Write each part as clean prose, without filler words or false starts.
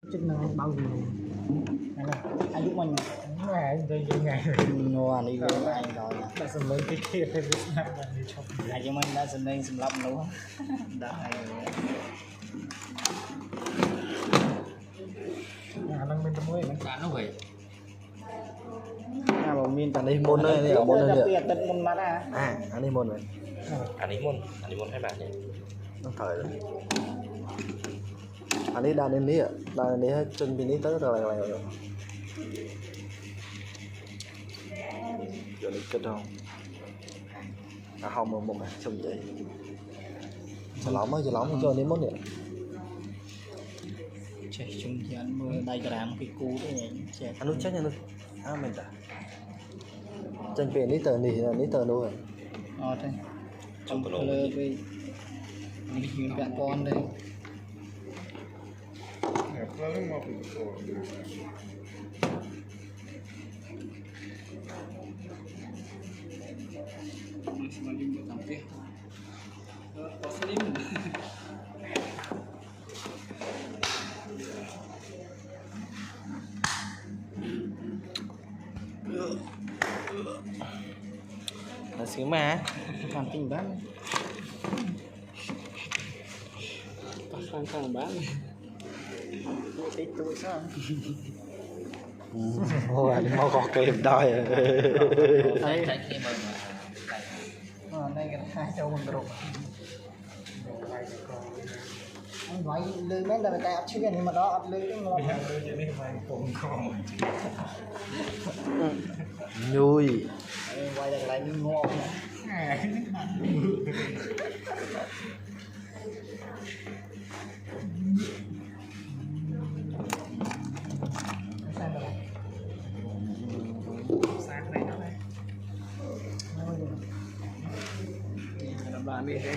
chức năng bao gì này là ai giúp mình ngày tôi chơi ngày ngon đi rồi anh rồi đã sớm lên cái kia phải biết làm gì cho ai cho mình đã sớm lên sớm lắm luôn đã hay đang bên trong mũi đã nó vậy mà min tàn đi môn đây này ở môn đây kìa tận môn mắt anh đi môn này anh đi môn hai bạn nhỉ nó thời rồi anh đi đàn lên đi ạ đàn lên đi hết chân bên đi tới rồi rồi giờ đi kết không không một xong vậy giờ lỏng cho đến món nữa chạy chung thì anh mưa đây làm cái cú đấy chạy anh chết nha mình đã chân biển đi tờ nỉ là đi tờ đâu rồi thế trong cái lơ với những bạn con đây là xíu mà làm tình bán khang bán tí tuổi sao anh mau có kèm đòi đây đây cái hai châu mình rồi anh nói lưới mấy là người ta ấp chưa nhưng mà đó ấp lưới cái ngon vui quay lại ngon sáng này nó đây làm đi cái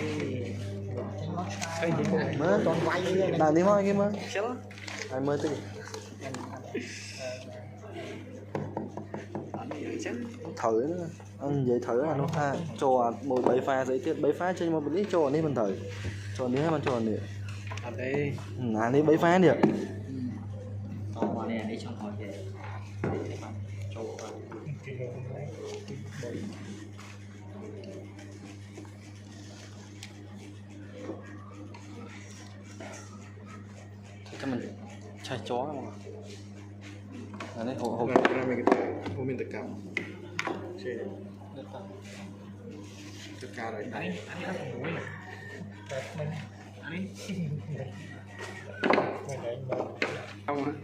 mới toàn quay đàn đi thôi kia mà anh mới tới thử nữa anh vậy thử anh nó pha cho một bảy pha giấy tiết bảy pha trên một ít cho anh mình thử cho anh mình cho anh đi anh đi bảy pha được còn mà này đi trong hỏi về cho mình chai chó mà anh ấy hộ mình tất cả tất cả rồi đấy mình để không